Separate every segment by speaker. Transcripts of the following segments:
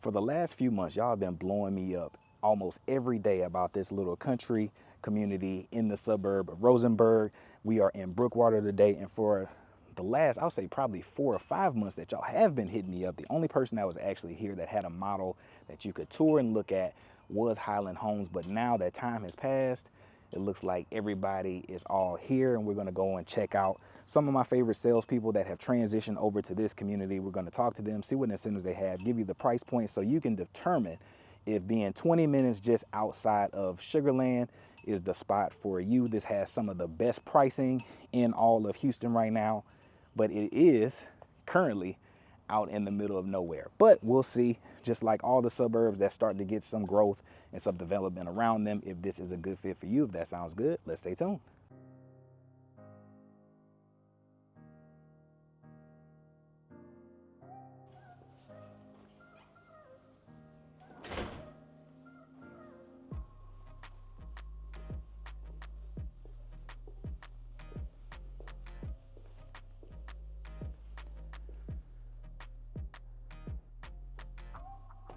Speaker 1: For the last few months, y'all have been blowing me up almost every day about this little country community in the suburb of Rosenberg. We are in Brookewater today, and for the last, I'll say probably 4 or 5 months that y'all have been hitting me up, the only person that was actually here that had a model that you could tour and look at was Highland Homes. But now that time has passed, it looks like everybody is all here, and we're gonna go and check out some of my favorite salespeople that have transitioned over to this community. We're gonna talk to them, see what incentives they have, give you the price point so you can determine if being 20 minutes just outside of Sugarland is the spot for you. This has some of the best pricing in all of Houston right now, but it is currently out in the middle of nowhere. But we'll see, just like all the suburbs that start to get some growth and some development around them, if this is a good fit for you. If that sounds good, let's stay tuned.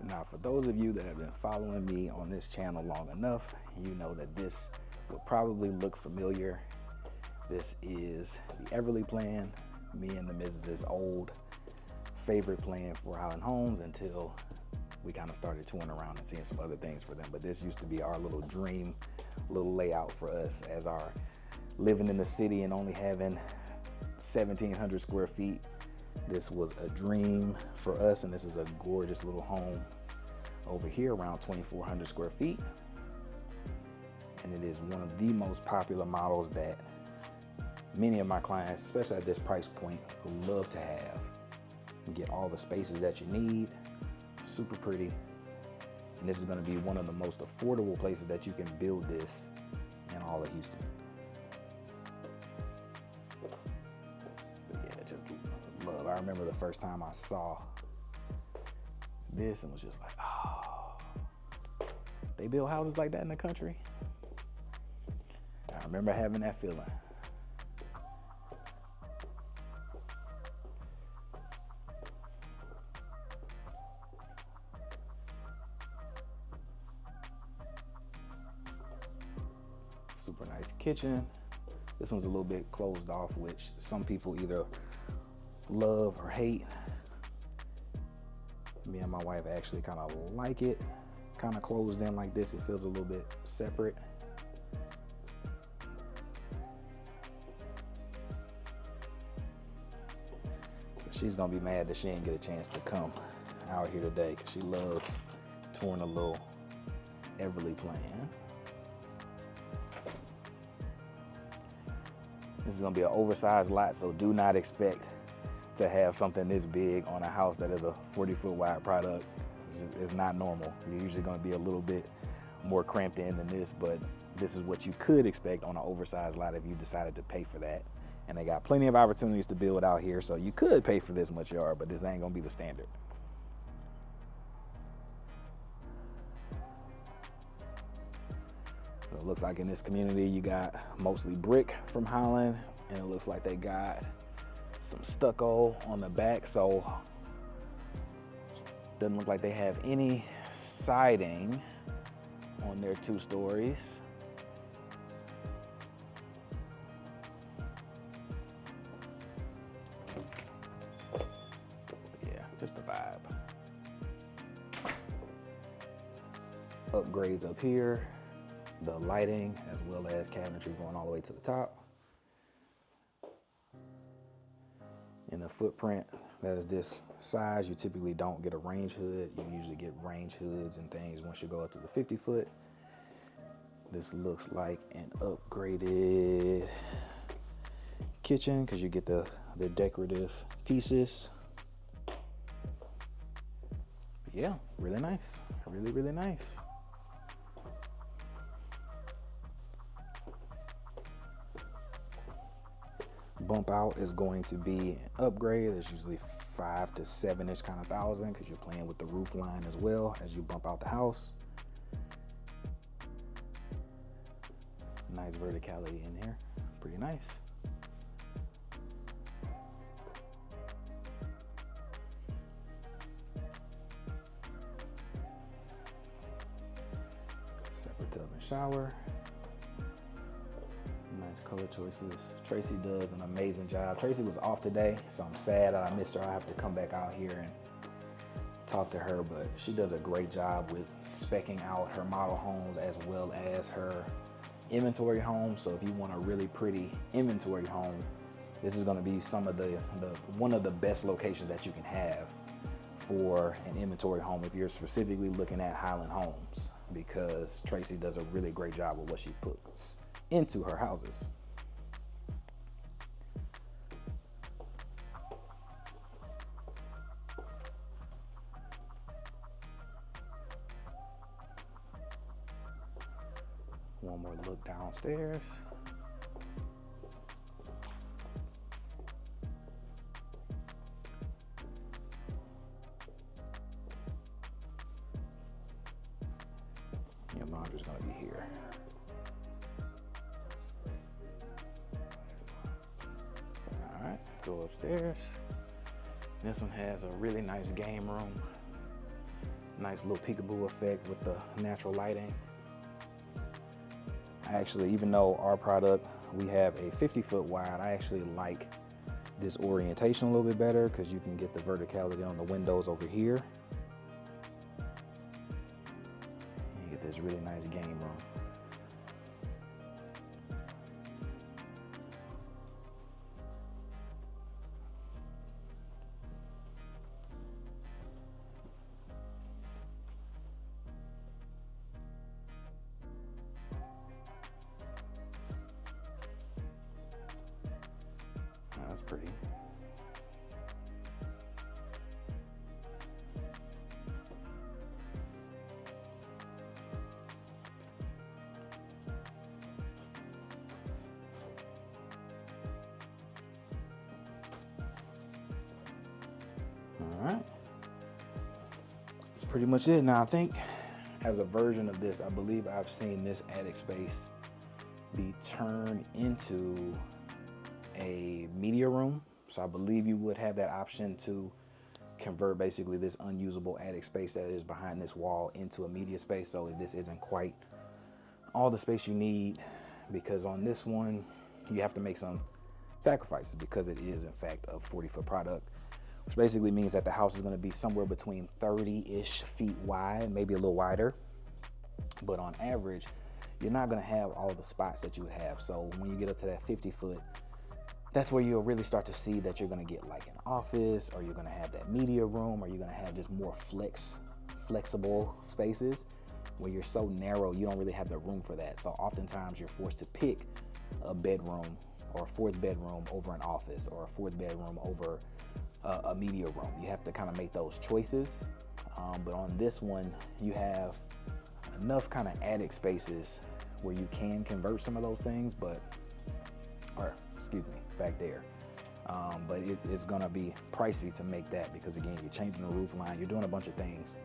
Speaker 1: Now, for those of you that have been following me on this channel long enough, you know that this will probably look familiar. This is the Everly plan, me and the Mrs.'s old favorite plan for Highland Homes until we kind of started touring around and seeing some other things for them. But this used to be our little dream, little layout for us as our living in the city and only having 1,700 square feet. This was a dream for us, and this is a gorgeous little home over here around 2,400 square feet. And it is one of the most popular models that many of my clients, especially at this price point, love to have. You get all the spaces that you need, super pretty. And this is gonna be one of the most affordable places that you can build this in all of Houston. But yeah, just love. I remember the first time I saw this and was just like, oh, they build houses like that in the country? I remember having that feeling. Super nice kitchen. This one's a little bit closed off, which some people either love or hate. Me and my wife actually kind of like it, kind of closed in like this. It feels a little bit separate. So she's gonna be mad that she didn't get a chance to come out here today because she loves touring a little Everly plan. This is gonna be an oversized lot, so do not expect to have something this big on a house that is a 40-foot wide product. It's not normal. You're usually gonna be a little bit more cramped in than this, but this is what you could expect on an oversized lot if you decided to pay for that. And they got plenty of opportunities to build out here, so you could pay for this much yard, but this ain't gonna be the standard. So it looks like in this community you got mostly brick from Highland, and it looks like they got some stucco on the back, so doesn't look like they have any siding on their 2 stories. Yeah, just a vibe. Upgrades up here, the lighting as well as cabinetry going all the way to the top. In the footprint that is this size, you typically don't get a range hood. You usually get range hoods and things once you go up to the 50-foot. This looks like an upgraded kitchen because you get the decorative pieces. Yeah, really nice. Really, really nice. Bump out is going to be an upgrade. There's usually 5 to 7-ish kind of thousand because you're playing with the roof line as well as you bump out the house. Nice verticality in here, pretty nice. Separate tub and shower. Nice color choices. Tracy does an amazing job. Tracy was off today, so I'm sad that I missed her. I have to come back out here and talk to her, but she does a great job with speccing out her model homes as well as her inventory homes. So if you want a really pretty inventory home, this is going to be one of the best locations that you can have for an inventory home if you're specifically looking at Highland Homes, because Tracy does a really great job with what she puts into her houses. One more look downstairs. Your laundry's gonna be here. All right, go upstairs. This one has a really nice game room. Nice little peekaboo effect with the natural lighting. Actually, even though our product, we have a 50-foot wide, I actually like this orientation a little bit better because you can get the verticality on the windows over here. You get this really nice game room. That's pretty. All right. That's pretty much it. Now I think as a version of this, I believe I've seen this attic space be turned into a media room. So I believe you would have that option to convert basically this unusable attic space that is behind this wall into a media space. So if this isn't quite all the space you need, because on this one, you have to make some sacrifices because it is in fact a 40-foot product, which basically means that the house is going to be somewhere between 30-ish feet wide, maybe a little wider. But on average, you're not going to have all the spots that you would have. So when you get up to that 50-foot, that's where you'll really start to see that you're gonna get like an office, or you're gonna have that media room, or you're gonna have just more flexible spaces where you're so narrow, you don't really have the room for that. So oftentimes you're forced to pick a bedroom or a fourth bedroom over an office, or a fourth bedroom over a media room. You have to kind of make those choices. But on this one, you have enough kind of attic spaces where you can convert some of those things, back there. But it is gonna be pricey to make that, because again, you're changing the roof line, you're doing a bunch of things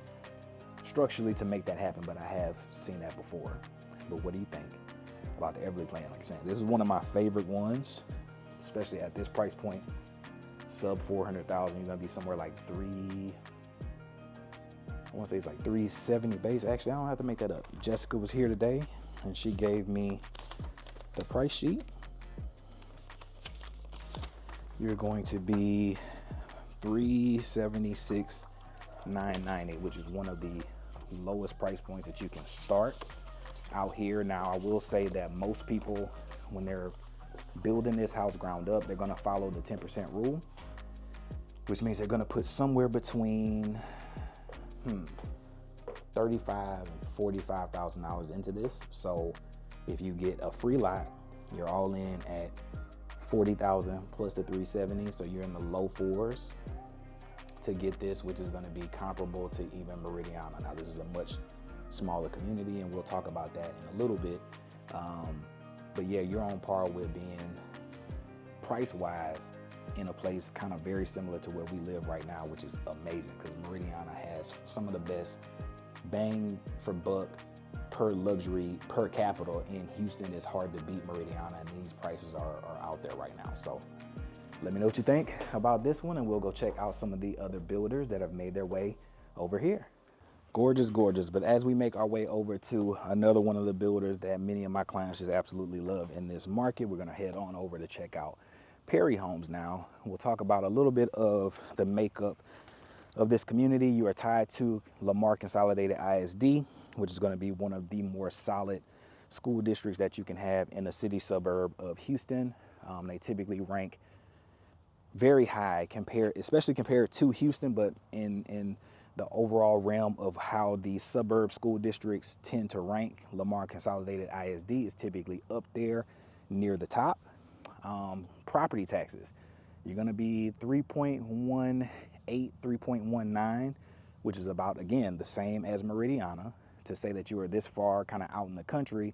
Speaker 1: structurally to make that happen, but I have seen that before. But what do you think about the Everly plan? Like I said, this is one of my favorite ones, especially at this price point, sub 400,000. You're gonna be somewhere like I wanna say it's like 370 base. Actually, I don't have to make that up. Jessica was here today and she gave me the price sheet. You're going to be $376,990, which is one of the lowest price points that you can start out here. Now, I will say that most people, when they're building this house ground up, they're gonna follow the 10% rule, which means they're gonna put somewhere between $35,000 and $45,000 into this. So if you get a free lot, you're all in at $40,000 plus the $370, so you're in the low fours to get this, which is going to be comparable to even Meridiana. Now, this is a much smaller community, and we'll talk about that in a little bit. But yeah, you're on par with being price-wise in a place kind of very similar to where we live right now, which is amazing, because Meridiana has some of the best bang for buck per luxury per capita in Houston. Is hard to beat Meridiana, and these prices are out there right now. So let me know what you think about this one, and we'll go check out some of the other builders that have made their way over here. Gorgeous, gorgeous. But as we make our way over to another one of the builders that many of my clients just absolutely love in this market, we're gonna head on over to check out Perry Homes now. We'll talk about a little bit of the makeup of this community. You are tied to Lamar Consolidated ISD, which is gonna be one of the more solid school districts that you can have in a city suburb of Houston. They typically rank very high especially compared to Houston, but in the overall realm of how the suburb school districts tend to rank, Lamar Consolidated ISD is typically up there near the top. Property taxes, you're gonna be 3.18, 3.19, which is about, again, the same as Meridiana. To say that you are this far kind of out in the country,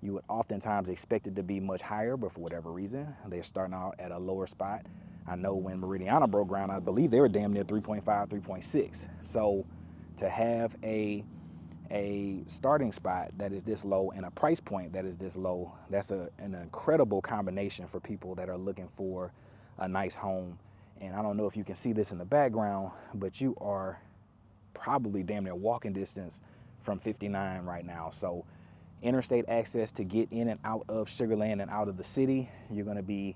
Speaker 1: you would oftentimes expect it to be much higher, but for whatever reason, they're starting out at a lower spot. I know when Meridiana broke ground, I believe they were damn near 3.5, 3.6. So to have a starting spot that is this low and a price point that is this low, that's an incredible combination for people that are looking for a nice home. And I don't know if you can see this in the background, but you are probably damn near walking distance from 59 right now. So interstate access to get in and out of Sugar Land and out of the city, you're gonna be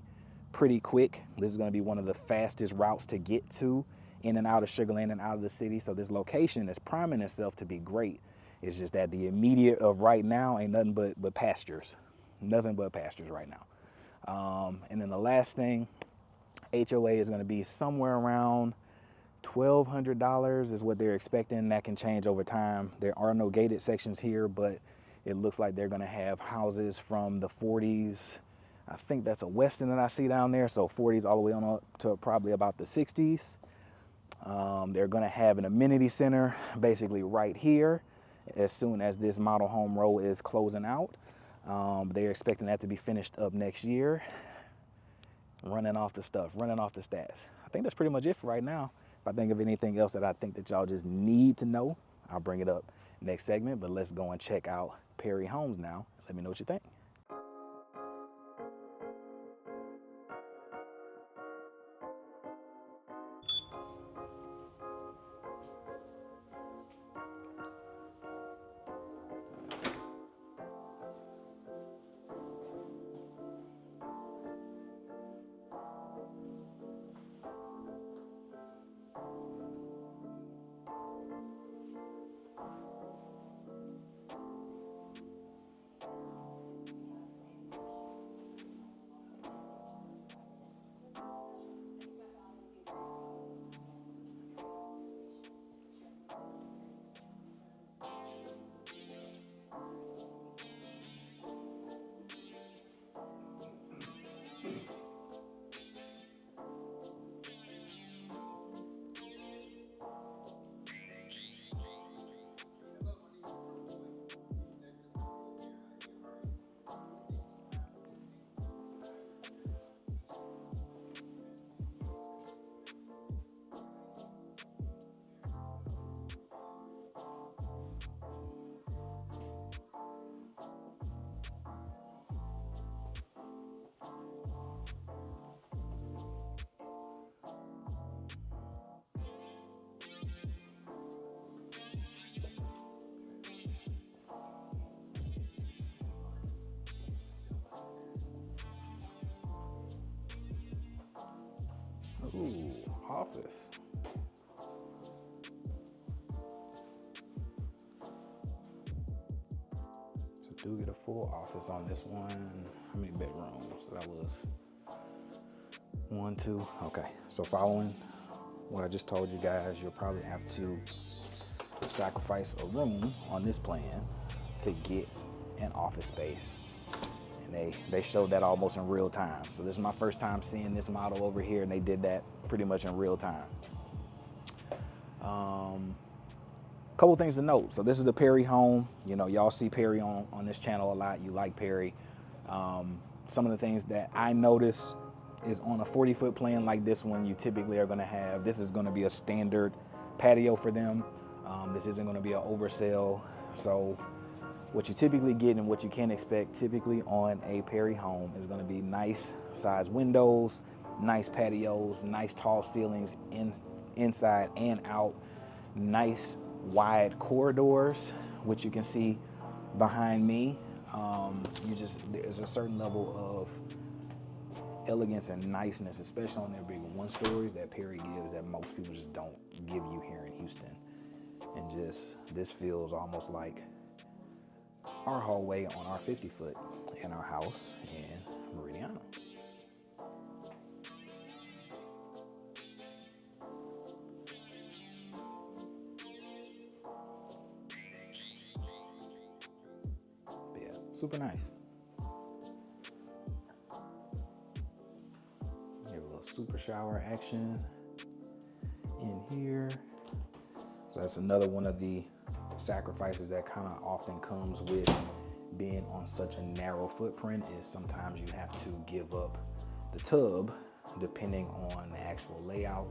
Speaker 1: pretty quick. This is gonna be one of the fastest routes to get to in and out of Sugar Land and out of the city. So this location is priming itself to be great. It's just that the immediate of right now ain't nothing but pastures. Nothing but pastures right now. And then the last thing, HOA is gonna be somewhere around $1,200 is what they're expecting. That can change over time. There are no gated sections here, but it looks like they're gonna have houses from the 40s. I think that's a Westin that I see down there. So 40s all the way on up to probably about the 60s. They're gonna have an amenity center basically right here as soon as this model home row is closing out. They're expecting that to be finished up next year. Running off the stats. I think that's pretty much it for right now. If I think of anything else that I think that y'all just need to know, I'll bring it up next segment, but let's go and check out Perry Homes now. Let me know what you think. Ooh, office. So do get a full office on this one. How many bedrooms? So that was 1, 2. Okay, so following what I just told you guys, you'll probably have to sacrifice a room on this plan to get an office space. And they showed that almost in real time. So this is my first time seeing this model over here, and they did that pretty much in real time. Couple things to note. So this is the Perry home. You know, y'all see Perry on this channel a lot. You like Perry. Some of the things that I notice is on a 40-foot plan like this one, you typically are gonna have, this is gonna be a standard patio for them. This isn't gonna be an oversell. So what you typically get and what you can expect typically on a Perry home is gonna be nice sized windows, nice patios, nice tall ceilings inside and out, nice wide corridors, which you can see behind me. There's a certain level of elegance and niceness, especially on their big one stories, that Perry gives that most people just don't give you here in Houston. And just, this feels almost like our hallway on our 50-foot in our house in Meridiana. But yeah, super nice. You have a little super shower action in here. So that's another one of the sacrifices that kind of often comes with being on such a narrow footprint, is sometimes you have to give up the tub depending on the actual layout.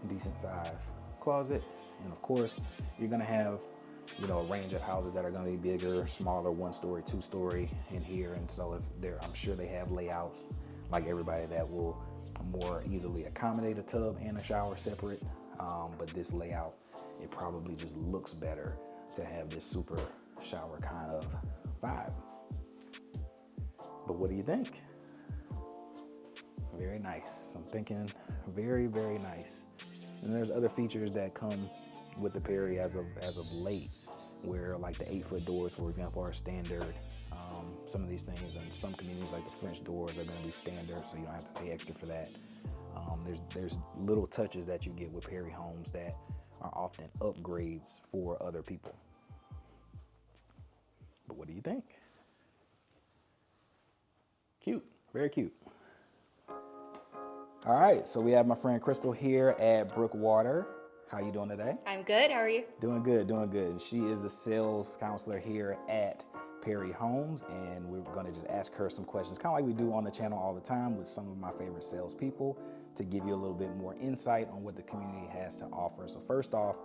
Speaker 1: Decent size closet, and of course you're gonna have, you know, a range of houses that are gonna be bigger, smaller, 1-story, 2-story in here, and so I'm sure they have layouts like everybody that will more easily accommodate a tub and a shower separate. But this layout, it probably just looks better to have this super shower kind of vibe. But what do you think? Very nice. I'm thinking very, very nice. And there's other features that come with the Perry as of late, where like the 8-foot doors, for example, are standard. Some of these things in some communities, like the French doors, are going to be standard, so you don't have to pay extra for that. There's little touches that you get with Perry Homes that are often upgrades for other people. But what do you think? Cute, very cute. All right, so we have my friend Crystal here at Brookewater. How you doing today?
Speaker 2: I'm good, how are you?
Speaker 1: Doing good, doing good. She is the sales counselor here at Perry Homes, and we're gonna just ask her some questions, kind of like we do on the channel all the time with some of my favorite salespeople, to give you a little bit more insight on what the community has to offer. So first off,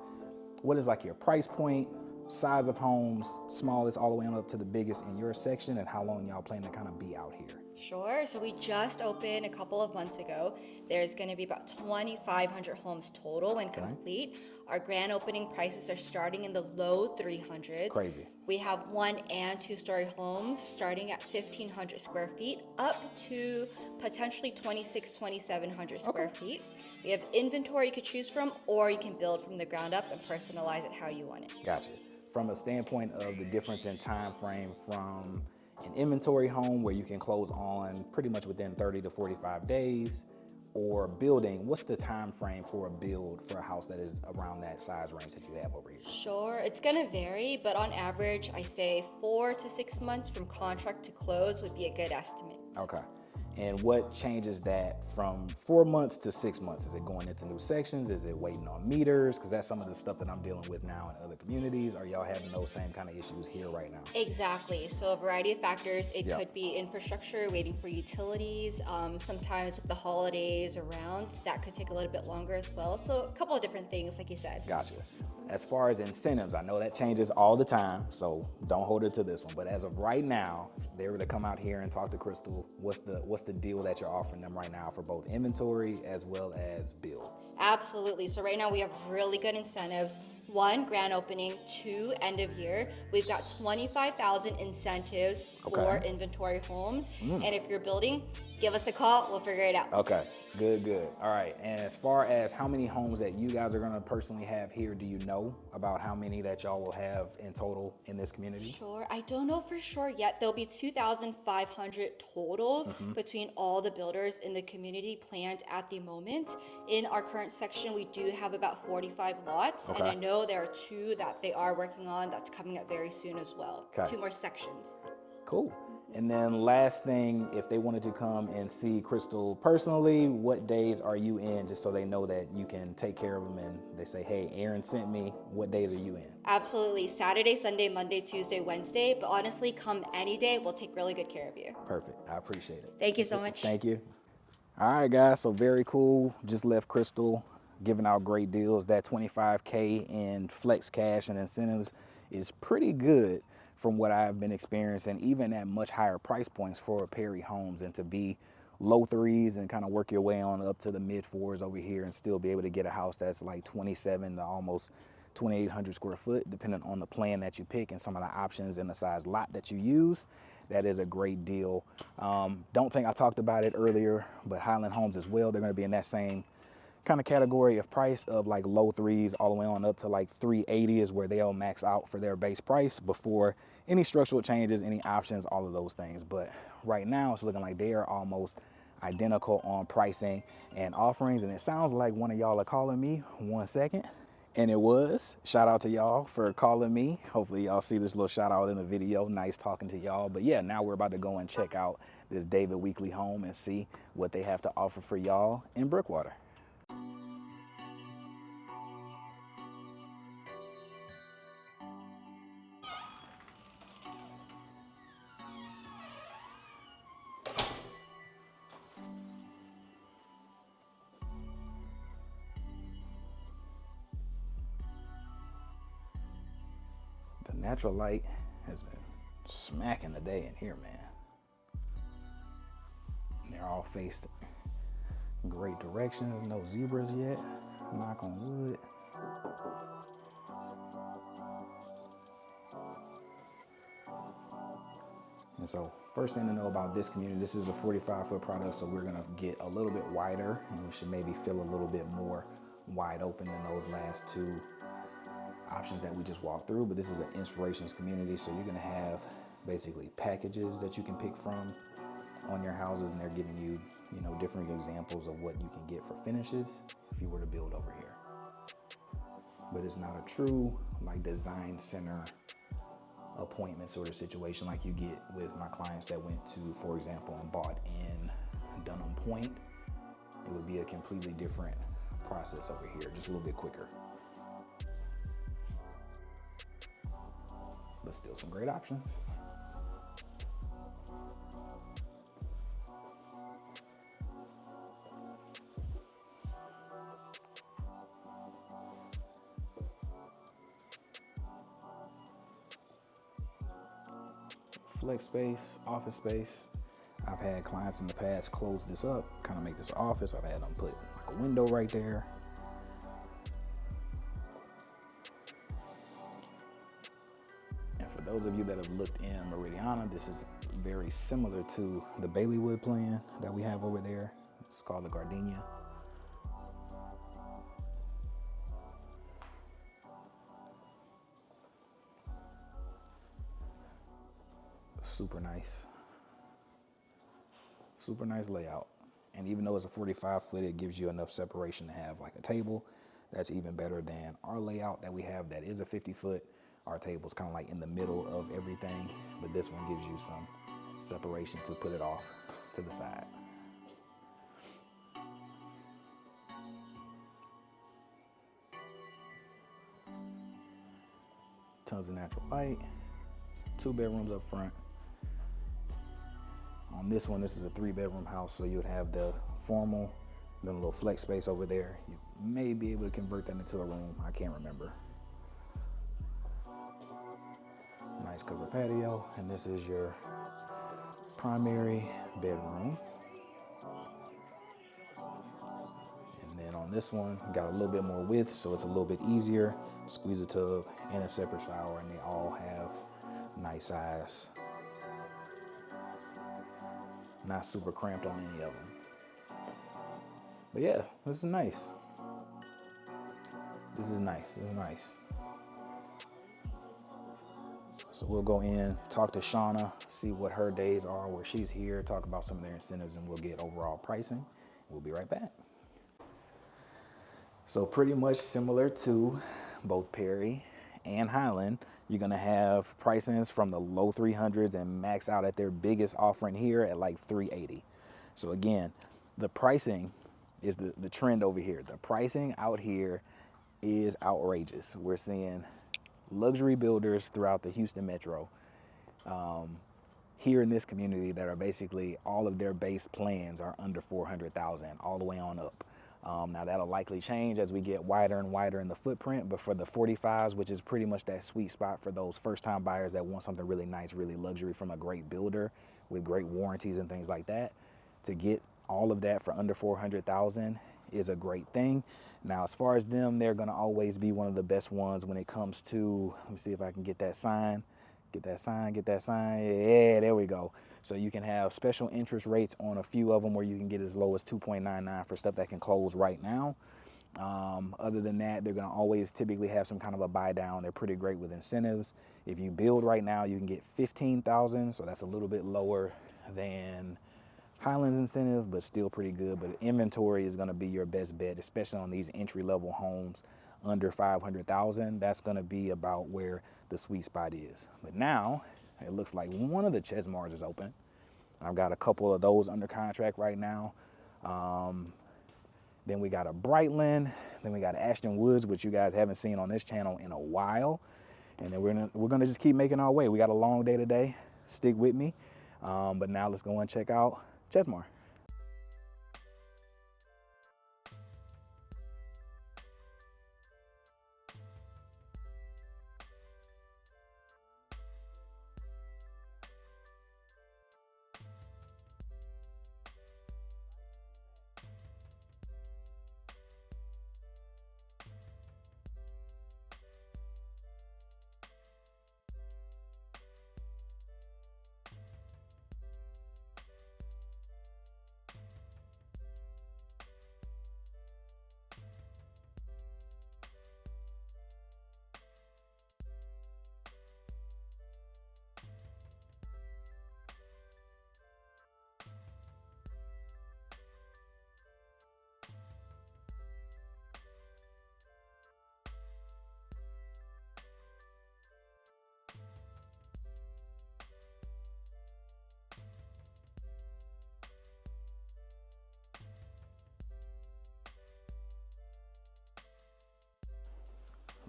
Speaker 1: what is like your price point, size of homes, smallest all the way on up to the biggest in your section, and how long y'all plan to kind of be out here?
Speaker 2: Sure, so we just opened a couple of months ago. There's gonna be about 2,500 homes total when complete. Our grand opening prices are starting in the low 300s.
Speaker 1: Crazy.
Speaker 2: We have 1- and 2-story homes starting at 1,500 square feet up to potentially 2,700 square feet. We have inventory you could choose from, or you can build from the ground up and personalize it how you want it.
Speaker 1: Gotcha. From a standpoint of the difference in time frame from an inventory home where you can close on pretty much within 30 to 45 days, or building, what's the time frame for a build for a house that is around that size range that you have over here?
Speaker 2: Sure, it's gonna vary, but on average, I say 4 to 6 months from contract to close would be a good estimate.
Speaker 1: Okay. And what changes that from 4 months to 6 months? Is it going into new sections? Is it waiting on meters? Because that's some of the stuff that I'm dealing with now in other communities. Are y'all having those same kind of issues here right now?
Speaker 2: Exactly. So a variety of factors. It could be infrastructure, waiting for utilities. Sometimes with the holidays around, that could take a little bit longer as well. So a couple of different things, like you said.
Speaker 1: Gotcha. As far as incentives, I know that changes all the time, so don't hold it to this one. But as of right now, if they were to come out here and talk to Crystal, what's the deal that you're offering them right now for both inventory as well as builds?
Speaker 2: Absolutely. So right now we have really good incentives. 1, grand opening. 2, end of year. We've got 25,000 incentives for inventory homes. And if you're building, give us a call. We'll figure it out.
Speaker 1: Okay, good, good. All right, and as far as how many homes that you guys are gonna personally have here, do you know about how many that y'all will have in total in this community?
Speaker 2: Sure, I don't know for sure yet. There'll be 2,500 total between all the builders in the community planned at the moment. In our current section, we do have about 45 lots, and I know there are 2 that they are working on that's coming up very soon as well. 2 more sections.
Speaker 1: Cool. And then last thing, if they wanted to come and see Crystal personally, what days are you in, just so they know that you can take care of them and they say, hey, Aaron sent me, what days are you in?
Speaker 2: Absolutely. Saturday, Sunday, Monday, Tuesday, Wednesday. But honestly, come any day. We'll take really good care of you.
Speaker 1: Perfect. I appreciate it.
Speaker 2: Thank you so much.
Speaker 1: Thank you. All right, guys. So very cool. Just left Crystal giving out great deals. That $25K in flex cash and incentives is pretty good from what I've been experiencing, even at much higher price points for Perry Homes, and to be low 3s and kind of work your way on up to the mid 4s over here and still be able to get a house that's like 27 to almost 2,800 square foot, depending on the plan that you pick and some of the options and the size lot that you use. That is a great deal. Don't think I talked about it earlier, but Highland Homes as well, they're gonna be in that same kind of category of price of like low threes all the way on up to like 380 is where they'll max out for their base price before any structural changes, any options, all of those things. But right now it's looking like they are almost identical on pricing and offerings. And it sounds like one of y'all are calling me. 1 second. And it was. Shout out to y'all for calling me. Hopefully y'all see this little shout out in the video. Nice talking to y'all. But yeah, now we're about to go and check out this David Weekley home and see what they have to offer for y'all in Brookewater. The natural light has been smacking the day in here, man. And they're all faced great directions. No zebras yet. Knock on wood. And so first thing to know about this community, this is a 45-foot product, so we're gonna get a little bit wider and we should maybe feel a little bit more wide open than those last two options that we just walked through. But this is an inspirations community, so you're gonna have basically packages that you can pick from on your houses, and they're giving you, different examples of what you can get for finishes if you were to build over here. But it's not a true like design center appointment sort of situation like you get with my clients that went to, for example, and bought in Dunham Point. It would be a completely different process over here, just a little bit quicker. But still some great options. Flex space, office space. I've had clients in the past close this up, kind of make this office. I've had them put like a window right there. And for those of you that have looked in Meridiana, this is very similar to the Baileywood plan that we have over there. It's called the Gardenia. Super nice layout. And even though it's a 45-foot, it gives you enough separation to have like a table. That's even better than our layout that we have that is a 50-foot. Our table's kind of like in the middle of everything, but this one gives you some separation to put it off to the side. Tons of natural light. 2 bedrooms up front. On this one, this is a 3-bedroom house, so you would have the formal, then a little flex space over there. You may be able to convert that into a room. I can't remember. Nice covered patio, and this is your primary bedroom. And then on this one, you got a little bit more width, so it's a little bit easier. Squeeze a tub and a separate shower, and they all have nice size. Not super cramped on any of them. But yeah, this is nice. This is nice. So we'll go in, talk to Shauna, see what her days are where she's here, talk about some of their incentives, and we'll get overall pricing. We'll be right back. So pretty much similar to both Perry and Highland, you're gonna have pricings from the low 300s and max out at their biggest offering here at like 380. So again, the pricing is the trend over here. The pricing out here is outrageous. We're seeing luxury builders throughout the Houston metro here in this community that are basically all of their base plans are under 400,000 all the way on up. Now that'll likely change as we get wider and wider in the footprint, but for the 45s, which is pretty much that sweet spot for those first-time buyers that want something really nice, really luxury from a great builder with great warranties and things like that, to get all of that for under 400,000 is a great thing. Now, as far as them, they're gonna always be one of the best ones when it comes to, let me see if I can get that sign. Get that sign, get that sign. Yeah, there we go. So you can have special interest rates on a few of them where you can get as low as 2.99 for stuff that can close right now. Other than that, they're gonna always typically have some kind of a buy down. They're pretty great with incentives. If you build right now, you can get 15,000, so that's a little bit lower than Highland's incentive, but still pretty good. But inventory is gonna be your best bet, especially on these entry-level homes under 500,000. That's gonna be about where the sweet spot is. But now, it looks like one of the Chesmars is open. I've got a couple of those under contract right now. Then we got a Brightland. Then we got Ashton Woods, which you guys haven't seen on this channel in a while. And then we're gonna just keep making our way. We got a long day today. Stick with me. But now let's go and check out Chesmar.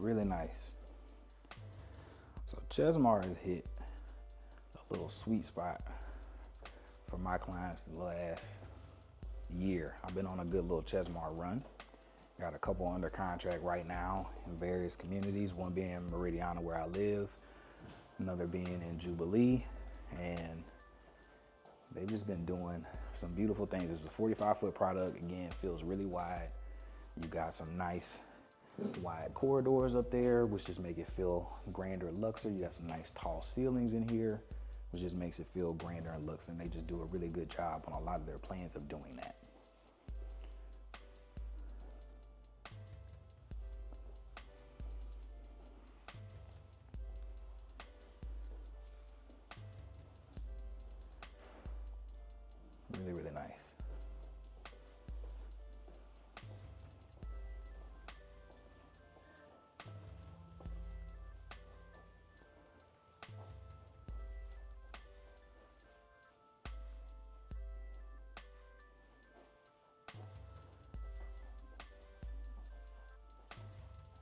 Speaker 1: Really nice. So Chesmar has hit a little sweet spot for my clients the last year. I've been on a good little Chesmar run. Got a couple under contract right now in various communities, one being in Meridiana where I live, another being in Jubilee, and they've just been doing some beautiful things. It's a 45-foot product. Again, feels really wide. You got some nice wide corridors up there, which just make it feel grander and luxury. You got some nice tall ceilings in here, which just makes it feel grander and luxury. And they just do a really good job on a lot of their plans of doing that. Really, really nice.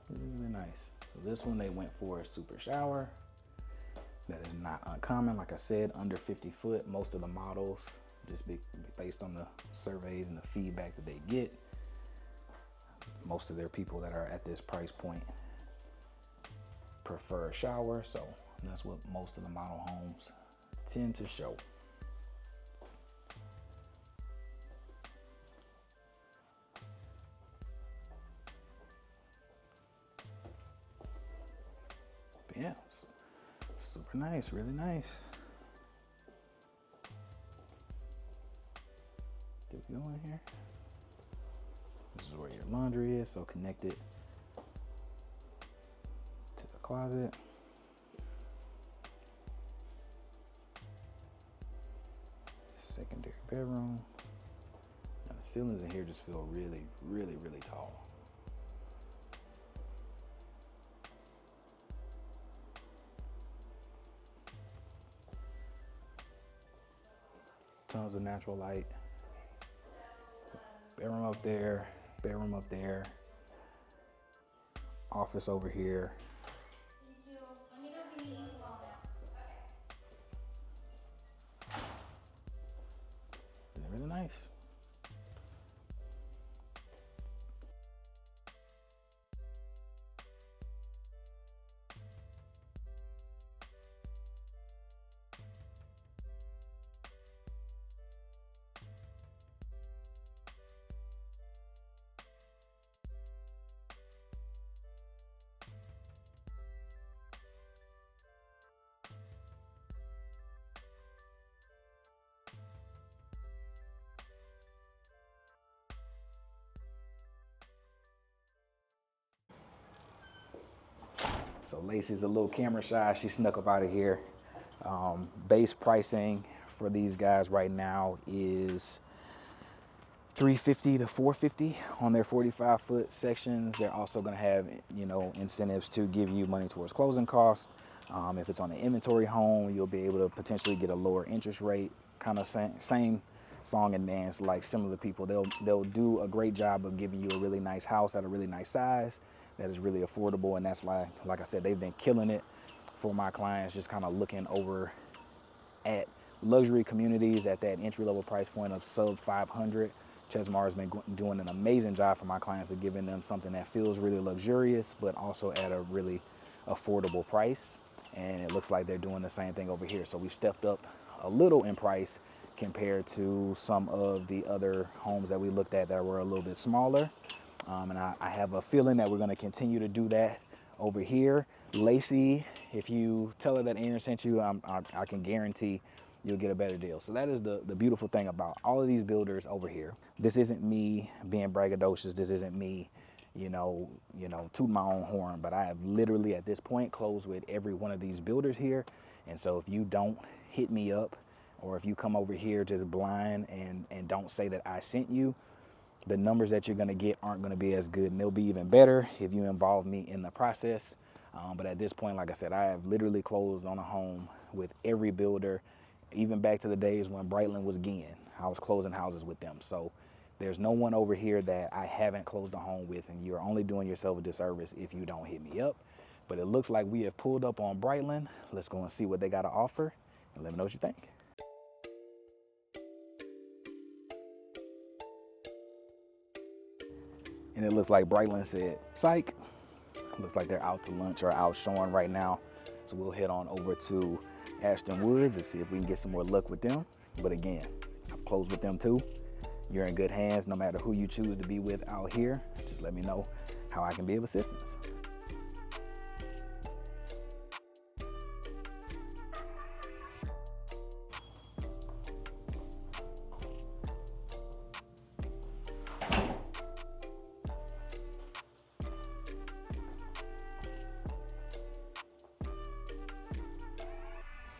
Speaker 1: Really nice. So this one they went for a super shower. That is not uncommon. Like I said, under 50 foot, most of the models, just based on the surveys and the feedback that they get, most of their people that are at this price point prefer a shower. So that's what most of the model homes tend to show. Yeah, super nice, really nice. Keep going here. This is where your laundry is, so connect it to the closet. Secondary bedroom. Now the ceilings in here just feel really, really, really tall. Tons of natural light. Bedroom up there, bedroom up there. Office over here. Really nice. So Lacey's a little camera shy. She snuck up out of here. Base pricing for these guys right now is $350 to $450 on their 45-foot sections. They're also going to have, incentives to give you money towards closing costs. If it's on an inventory home, you'll be able to potentially get a lower interest rate. Kind of same song and dance, like similar people. They'll do a great job of giving you a really nice house at a really nice size that is really affordable, and that's why, like I said, they've been killing it for my clients, just kind of looking over at luxury communities at that entry-level price point of sub 500. Chesmar has been doing an amazing job for my clients of giving them something that feels really luxurious, but also at a really affordable price. And it looks like they're doing the same thing over here. So we've stepped up a little in price compared to some of the other homes that we looked at that were a little bit smaller. And I have a feeling that we're going to continue to do that over here. Lacey, if you tell her that Aaron sent you, I can guarantee you'll get a better deal. So that is the beautiful thing about all of these builders over here. This isn't me being braggadocious. This isn't me, tooting my own horn, but I have literally at this point closed with every one of these builders here. And so if you don't hit me up, or if you come over here just blind and don't say that I sent you, the numbers that you're gonna get aren't gonna be as good, and they'll be even better if you involve me in the process. But at this point, like I said, I have literally closed on a home with every builder, even back to the days when Brightland was Ginn. I was closing houses with them. So there's no one over here that I haven't closed a home with, and you're only doing yourself a disservice if you don't hit me up. But it looks like we have pulled up on Brightland. Let's go and see what they got to offer, and let me know what you think. And it looks like Brightland said, psych. Looks like they're out to lunch or out showing right now. So we'll head on over to Ashton Woods and see if we can get some more luck with them. But again, I've closed with them too. You're in good hands no matter who you choose to be with out here. Just let me know how I can be of assistance.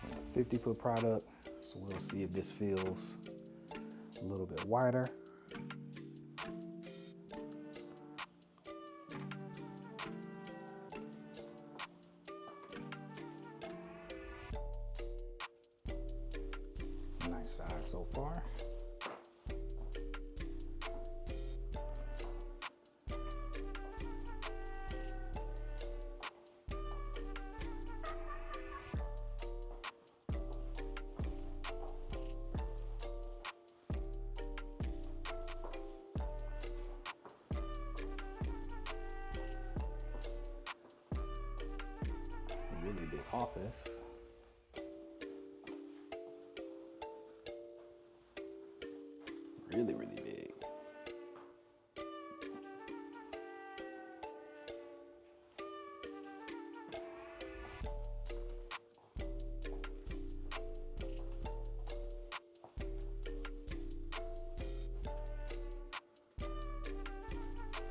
Speaker 1: So 50-foot product, so we'll see if this feels a little bit wider. Nice size so far. Really big office. Really, really big.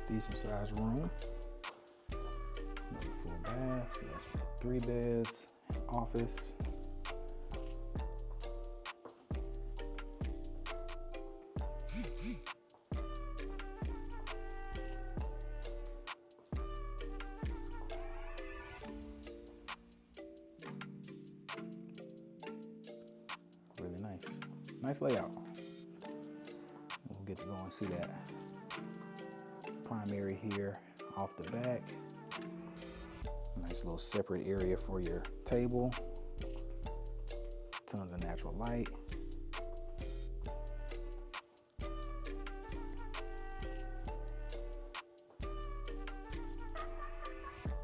Speaker 1: Decent sized room. Another full bath. So that's 3 beds, office. Really nice. Nice layout. We'll get to go and see that primary here off the back. Nice little separate area for your table. Tons of natural light.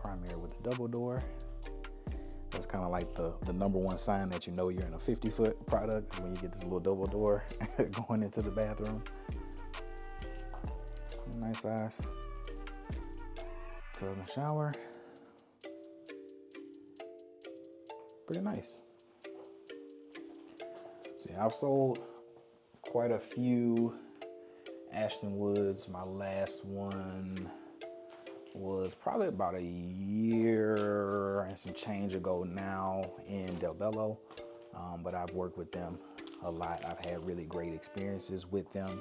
Speaker 1: Primary with the double door. That's kind of like the number one sign that you know you're in a 50-foot product, when you get this little double door going into the bathroom. Nice size tub and shower. Pretty nice. So yeah, I've sold quite a few Ashton Woods. My last one was probably about a year and some change ago now in Del Bello, but I've worked with them a lot. I've had really great experiences with them.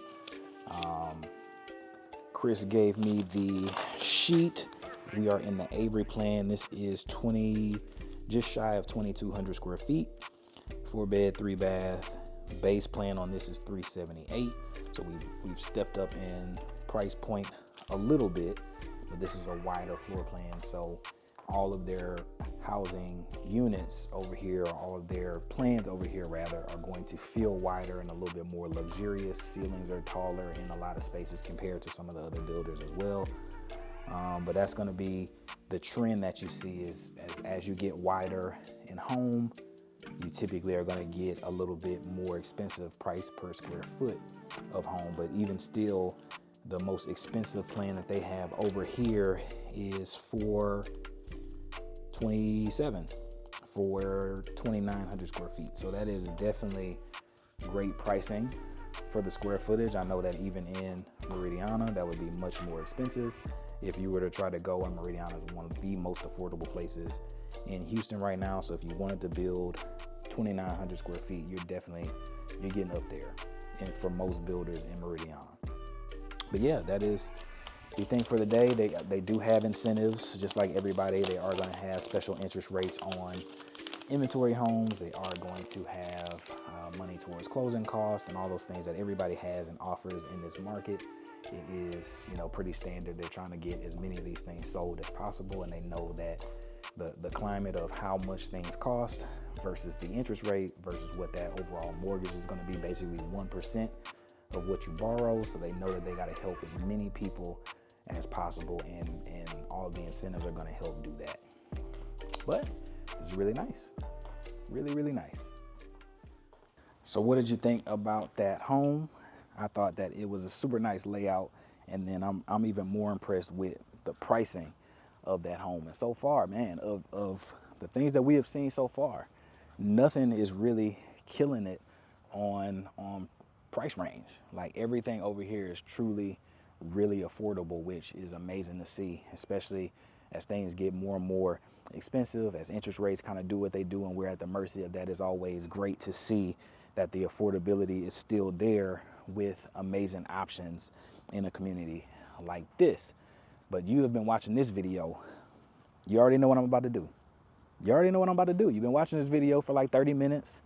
Speaker 1: Chris gave me the sheet. We are in the Avery plan. This is just shy of 2,200 square feet, 4 bed, 3 bath. Base plan on this is $378. So we've stepped up in price point a little bit, but this is a wider floor plan. So all of their housing units over here, all of their plans over here rather, are going to feel wider and a little bit more luxurious. Ceilings are taller in a lot of spaces compared to some of the other builders as well. But that's going to be the trend that you see is as you get wider in home, you typically are going to get a little bit more expensive price per square foot of home. But even still, the most expensive plan that they have over here is $427 for 2,900 square feet. So that is definitely great pricing for the square footage. I know that even in Meridiana, that would be much more expensive. If you were to try to go, and Meridiana is one of the most affordable places in Houston right now. So if you wanted to build 2,900 square feet, you're getting up there, and for most builders in Meridiana. But yeah, that is the thing for the day. They do have incentives, just like everybody. They are going to have special interest rates on inventory homes. They are going to have money towards closing costs and all those things that everybody has and offers in this market. It is, pretty standard. They're trying to get as many of these things sold as possible, and they know that the climate of how much things cost versus the interest rate versus what that overall mortgage is going to be, basically 1% of what you borrow. So they know that they got to help as many people as possible, and all the incentives are going to help do that. But this is really nice. Really, really nice. So what did you think about that home? I thought that it was a super nice layout, and then I'm even more impressed with the pricing of that home. And so far, man, of the things that we have seen so far, nothing is really killing it on price range. Like, everything over here is truly really affordable, which is amazing to see, especially as things get more and more expensive, as interest rates kind of do what they do and we're at the mercy of that. Is always great to see that the affordability is still there with amazing options in a community like this. But you have been watching this video, you already know what I'm about to do. You've been watching this video for like 30 minutes.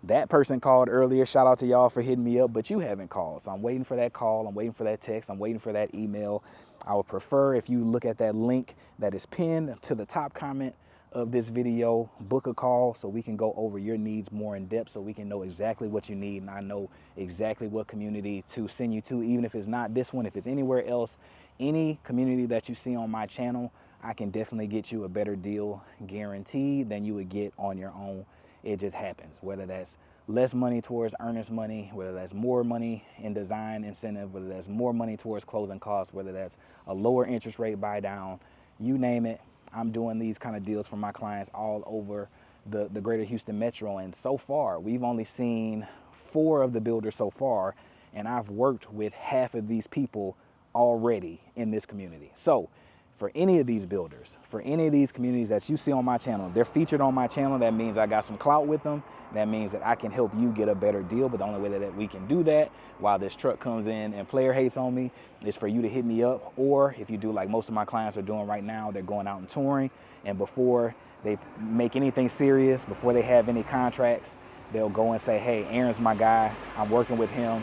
Speaker 1: That person called earlier. Shout out to y'all for hitting me up, but you haven't called. So I'm waiting for that call. I'm waiting for that text. I'm waiting for that email. I would prefer if you look at that link that is pinned to the top comment of this video, book a call so we can go over your needs more in depth, so we can know exactly what you need, and I know exactly what community to send you to. Even if it's not this one, if it's anywhere else, any community that you see on my channel, I can definitely get you a better deal guaranteed than you would get on your own. It just happens, whether that's less money towards earnest money, whether that's more money in design incentive, whether that's more money towards closing costs, whether that's a lower interest rate buy down, you name it. I'm doing these kind of deals for my clients all over the greater Houston metro. And so far, we've only seen 4 of the builders so far, and I've worked with half of these people already in this community. So for any of these builders, for any of these communities that you see on my channel, they're featured on my channel. That means I got some clout with them. That means that I can help you get a better deal. But the only way that we can do that while this truck comes in and player hates on me is for you to hit me up. Or if you do like most of my clients are doing right now, they're going out and touring. And before they make anything serious, before they have any contracts, they'll go and say, hey, Aaron's my guy. I'm working with him.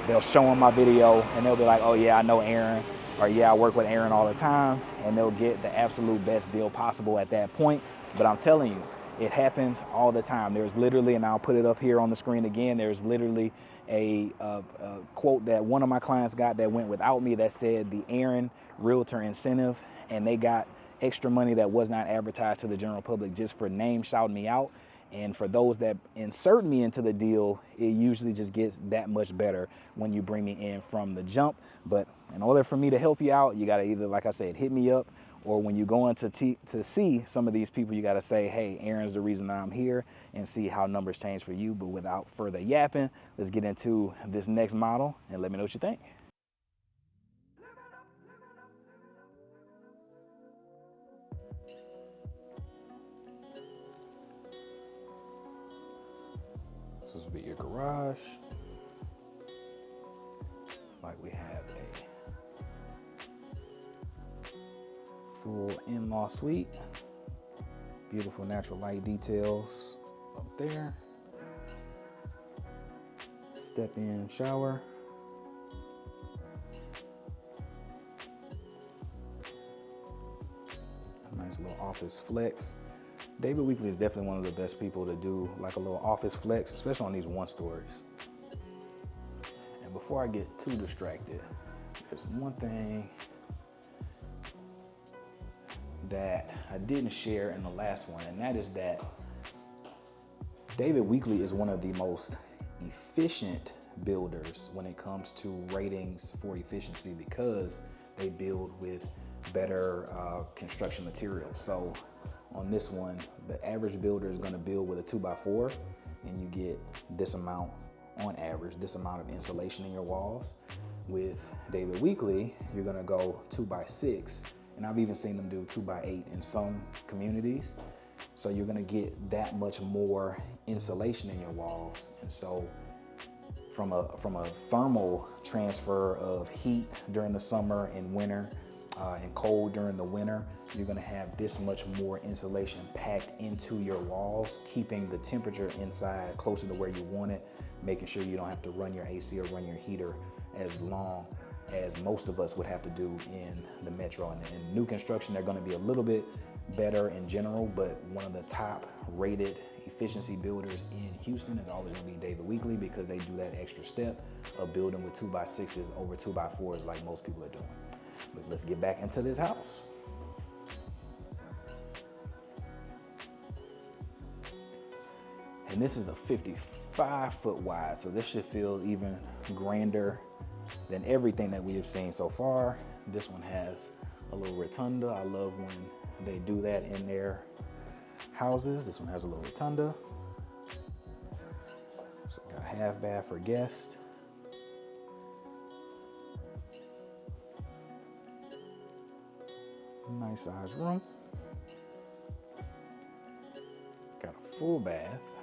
Speaker 1: They'll show them my video and they'll be like, oh yeah, I know Aaron. Or yeah, I work with Aaron all the time, and they'll get the absolute best deal possible at that point. But I'm telling you, it happens all the time. There's literally, and I'll put it up here on the screen again, there's literally a quote that one of my clients got that went without me that said the Aaron Realtor incentive, and they got extra money that was not advertised to the general public just for name shouting me out. And for those that insert me into the deal, it usually just gets that much better when you bring me in from the jump. But in order for me to help you out, you got to either, like I said, hit me up, or when you go in to see some of these people, you got to say, hey, Aaron's the reason that I'm here, and see how numbers change for you. But without further yapping, let's get into this next model and let me know what you think. This will be your garage. It's like we have a full in-law suite. Beautiful natural light details up there. Step-in shower. A nice little office flex. David Weekley is definitely one of the best people to do like a little office flex, especially on these one stories. And before I get too distracted, there's one thing that I didn't share in the last one, and that is that David Weekley is one of the most efficient builders when it comes to ratings for efficiency because they build with better construction materials. So on this one, the average builder is going to build with a 2x4, and you get this amount on average, this amount of insulation in your walls. With David Weekley, you're going to go 2x6, and I've even seen them do 2x8 in some communities. So you're going to get that much more insulation in your walls. And so from a thermal transfer of heat during the summer and winter, and cold during the winter, you're gonna have this much more insulation packed into your walls, keeping the temperature inside closer to where you want it, making sure you don't have to run your AC or run your heater as long as most of us would have to do in the metro. And in new construction, they're gonna be a little bit better in general, but one of the top rated efficiency builders in Houston is always gonna be David Weekley because they do that extra step of building with 2x6s over 2x4s like most people are doing. But let's get back into this house. And this is a 55-foot wide, so this should feel even grander than everything that we have seen so far. This one has a little rotunda. I love when they do that in their houses. This one has a little rotunda. So got a half bath for guests. Nice size room. Got a full bath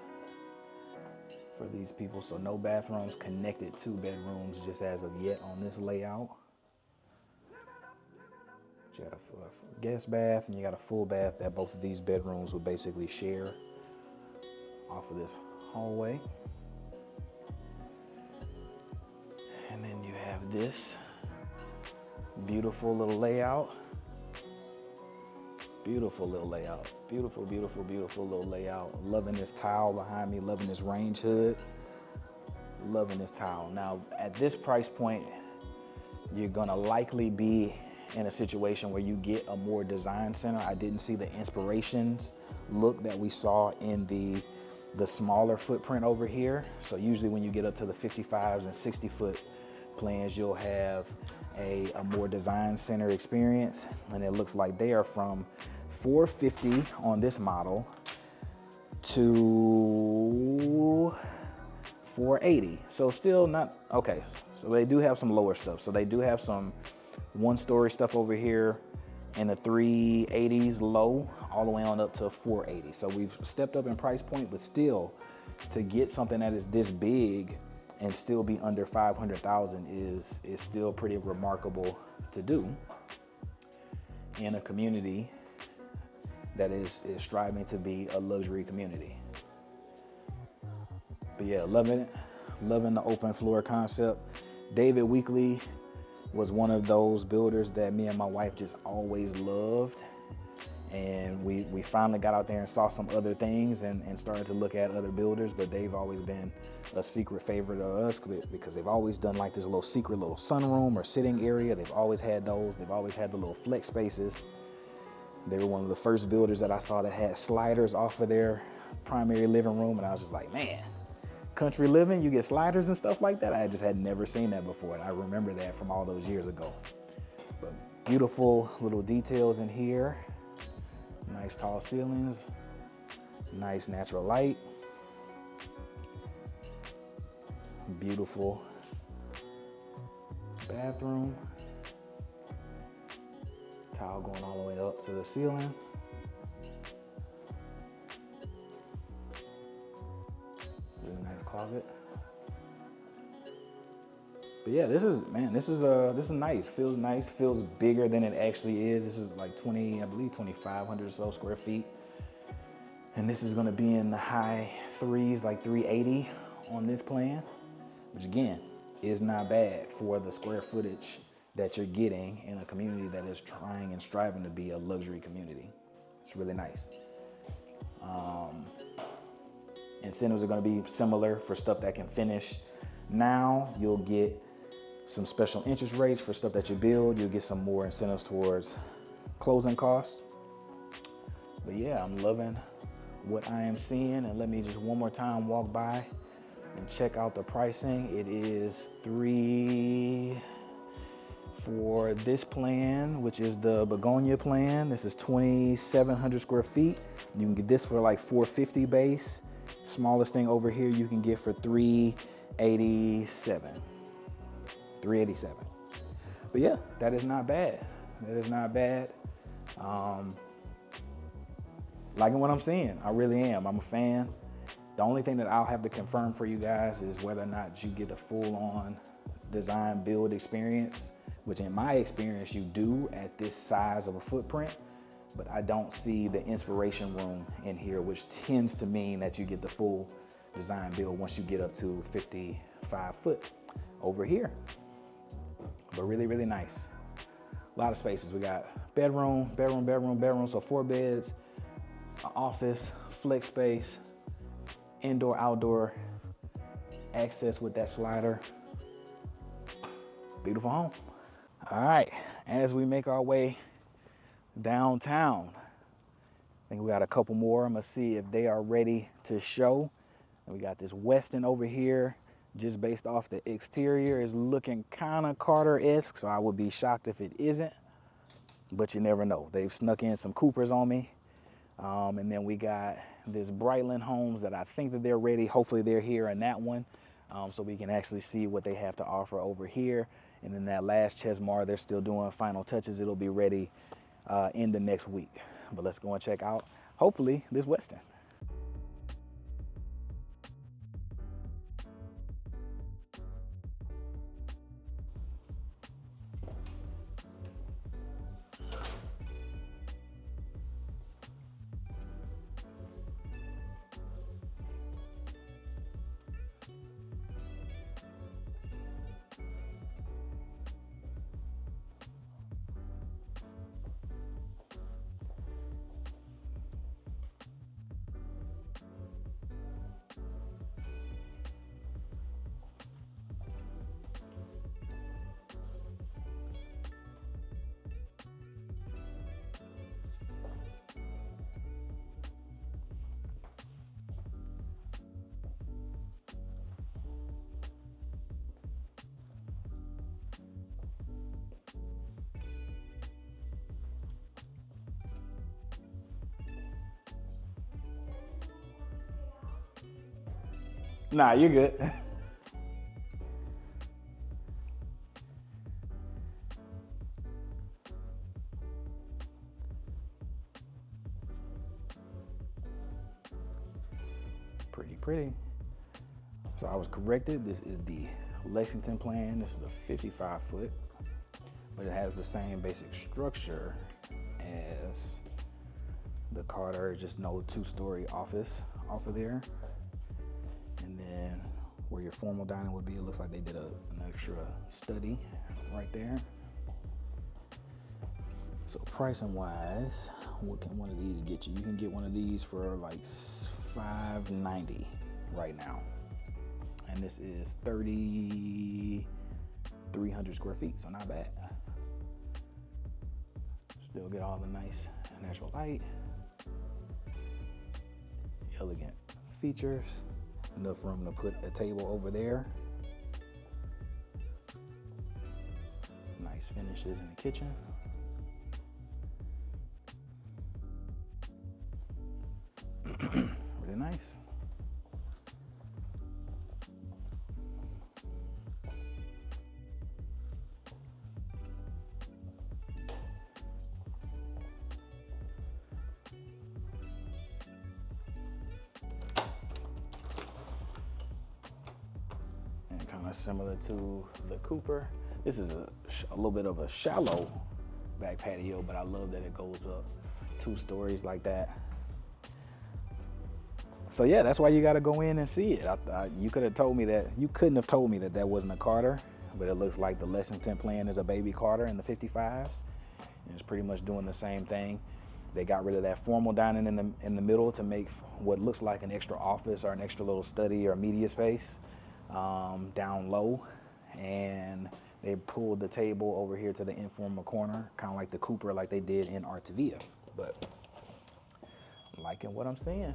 Speaker 1: for these people, so no bathrooms connected to bedrooms just as of yet on this layout. You got a guest bath and you got a full bath that both of these bedrooms would basically share off of this hallway. And then you have this beautiful little layout. Beautiful little layout. Beautiful, beautiful, beautiful little layout. Loving this tile behind me, loving this range hood. Loving this tile. Now, at this price point, you're gonna likely be in a situation where you get a more design center. I didn't see the inspirations look that we saw in the smaller footprint over here. So usually when you get up to the 55s and 60-foot plans, you'll have a more design center experience. And it looks like they are from $450 on this model to $480. So still not, okay. So they do have some lower stuff. So they do have some one-story stuff over here in the 380s low, all the way on up to $480. So we've stepped up in price point, but still to get something that is this big and still be under 500,000 is still pretty remarkable to do in a community that is striving to be a luxury community. But yeah, loving it, loving the open floor concept. David Weekley was one of those builders that me and my wife just always loved. And we finally got out there and saw some other things and started to look at other builders, but they've always been a secret favorite of us because they've always done like this little secret little sunroom or sitting area. They've always had those. They've always had the little flex spaces. They were one of the first builders that I saw that had sliders off of their primary living room, and I was just like, man, country living, you get sliders and stuff like that? I just had never seen that before, and I remember that from all those years ago. But beautiful little details in here. Nice tall ceilings, nice natural light, beautiful bathroom, tile going all the way up to the ceiling. Really nice closet. But yeah, this is nice. Feels nice. Feels bigger than it actually is. This is like 2,500 or so square feet. And this is gonna be in the high threes, like 380 on this plan, which again, is not bad for the square footage that you're getting in a community that is trying and striving to be a luxury community. It's really nice. Incentives are gonna be similar for stuff that can finish now. You'll get some special interest rates for stuff that you build. You'll get some more incentives towards closing costs. But yeah, I'm loving what I am seeing. And let me just one more time walk by and check out the pricing. It is for this plan, which is the Begonia plan. This is 2,700 square feet. You can get this for like 450 base. Smallest thing over here you can get for 387. But yeah, that is not bad. That is not bad. Liking what I'm seeing. I really am. I'm a fan. The only thing that I'll have to confirm for you guys is whether or not you get a full-on design build experience, which in my experience you do at this size of a footprint, but I don't see the inspiration room in here, which tends to mean that you get the full design build once you get up to 55 foot over here. But really, really nice. A lot of spaces. We got bedroom, so 4 beds, an office, flex space, indoor, outdoor, access with that slider. Beautiful home. All right, as we make our way downtown, I think we got a couple more. I'm gonna see if they are ready to show. And we got this Westin over here. Just based off the exterior, is looking kind of Carter-esque, so I would be shocked if it isn't, but you never know. They've snuck in some Coopers on me. And then we got this Highland Homes that I think that they're ready. Hopefully they're here in that one, so we can actually see what they have to offer over here. And then that last Chesmar, they're still doing final touches. It'll be ready in the next week. But let's go and check out, hopefully, this Westin. Nah, you're good. Pretty. So I was corrected. This is the Lexington plan. This is a 55 foot, but it has the same basic structure as the Carter, just no 2-story office off of there. And then where your formal dining would be, it looks like they did an extra study right there. So pricing wise, what can one of these get you? You can get one of these for like $590 right now. And this is 3,300 square feet, so not bad. Still get all the nice natural light, elegant features, enough room to put a table over there. Nice finishes in the kitchen. Really nice. similar to the Cooper. This is a little bit of a shallow back patio, but I love that it goes up 2 stories like that. So yeah, that's why you got to go in and see it. You could have told me that, you couldn't have told me that that wasn't a Carter, but it looks like the Lexington plan is a baby Carter in the 55s. And it's pretty much doing the same thing. They got rid of that formal dining in the middle to make what looks like an extra office or an extra little study or media space down low. And they pulled the table over here to the informal corner, kind of like the Cooper, like they did in Artavia. But I'm liking what I'm seeing.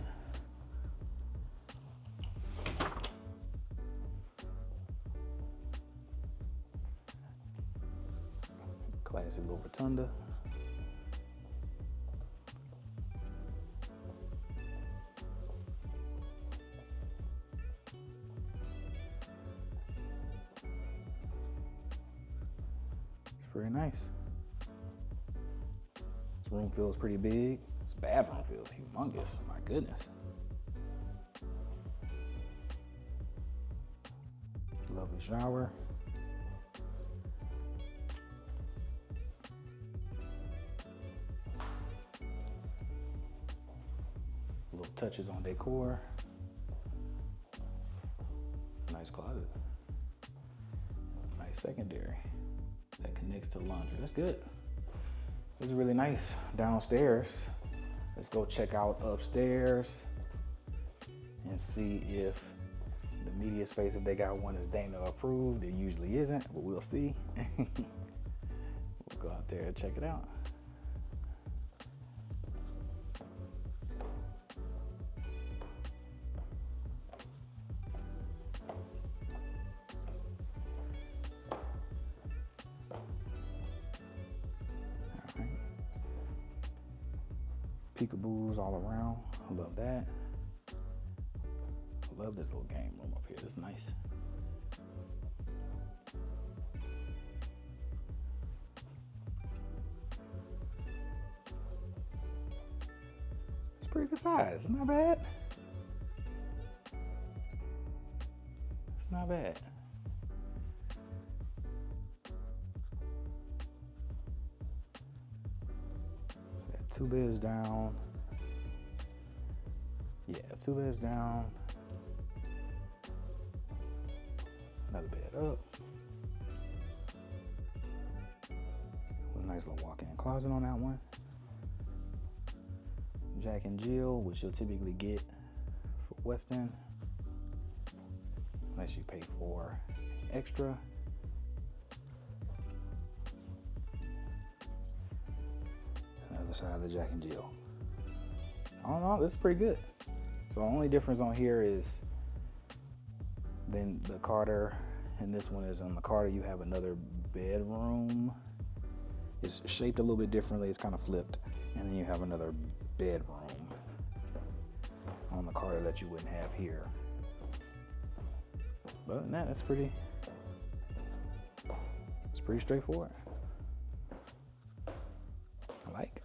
Speaker 1: Classic little rotunda. It's very nice. This room feels pretty big. This bathroom feels humongous. My goodness. Lovely shower. Little touches on decor. Nice closet. Nice secondary that connects to the laundry. That's good. This is really nice. Downstairs. Let's go check out upstairs and see if the media space, if they got one, is Dana approved. It usually isn't, but we'll see. We'll go out there and check it out. Peekaboos all around. I love that. I love this little game room up here. It's nice. It's pretty good size. It's not bad. It's not bad. So 2 beds down. Yeah, 2 beds down. Another bed up. With a nice little walk-in closet on that one. Jack and Jill, which you'll typically get for Westin, unless you pay for extra. Other side of the Jack and Jill. I don't know, this is pretty good. So the only difference on here is then the Carter, and this one is on the Carter, you have another bedroom. It's shaped a little bit differently, it's kind of flipped. And then you have another bedroom on the Carter that you wouldn't have here. But other than that, it's pretty straightforward. I like.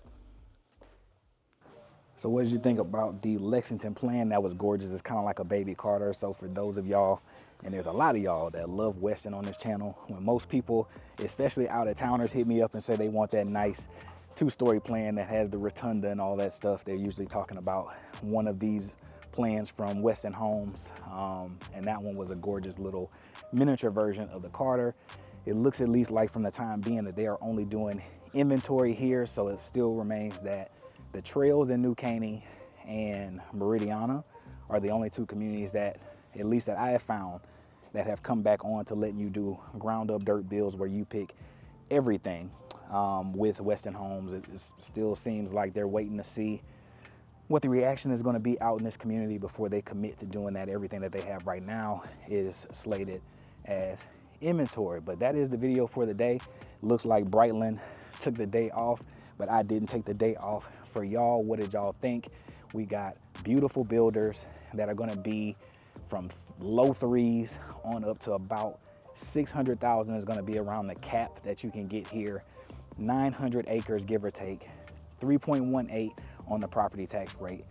Speaker 1: So what did you think about the Lexington plan? That was gorgeous. It's kind of like a baby Carter. So for those of y'all, and there's a lot of y'all that love Westin on this channel, when most people, especially out of towners, hit me up and say they want that nice 2-story plan that has the rotunda and all that stuff, they're usually talking about one of these plans from Westin Homes. And that one was a gorgeous little miniature version of the Carter. It looks at least like, from the time being, that they are only doing inventory here. So it still remains that the Trails in New Caney and Meridiana are the only 2 communities that, at least that I have found, that have come back on to letting you do ground up dirt builds where you pick everything. With Westin Homes, it still seems like they're waiting to see what the reaction is going to be out in this community before they commit to doing that. Everything that they have right now is slated as inventory. But that is the video for the day. Looks like Brightland took the day off, but I didn't take the day off for y'all. What did y'all think? We got beautiful builders that are going to be from low 3s on up to about 600,000 is going to be around the cap that you can get here. 900 acres, give or take, 3.18 on the property tax rate.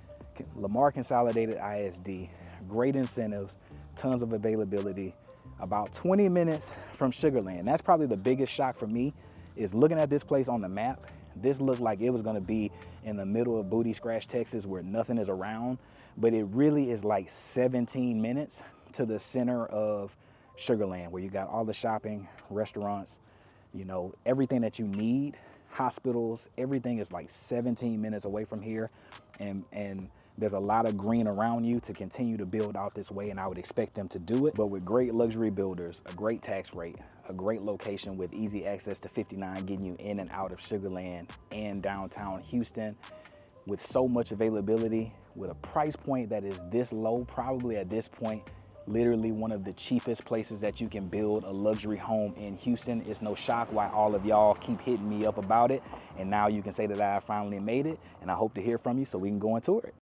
Speaker 1: Lamar Consolidated ISD, great incentives, tons of availability. about 20 minutes from Sugar Land. That's probably the biggest shock for me, is looking at this place on the map. This looked like it was gonna be in the middle of Booty Scratch, Texas, where nothing is around, but it really is like 17 minutes to the center of Sugar Land, where you got all the shopping, restaurants, you know, everything that you need, hospitals, everything is like 17 minutes away from here. And there's a lot of green around you to continue to build out this way, and I would expect them to do it. But with great luxury builders, a great tax rate, a great location with easy access to 59, getting you in and out of Sugar Land and downtown Houston, with so much availability, with a price point that is this low, probably at this point, literally one of the cheapest places that you can build a luxury home in Houston. It's no shock why all of y'all keep hitting me up about it. And now you can say that I finally made it, and I hope to hear from you so we can go and tour it.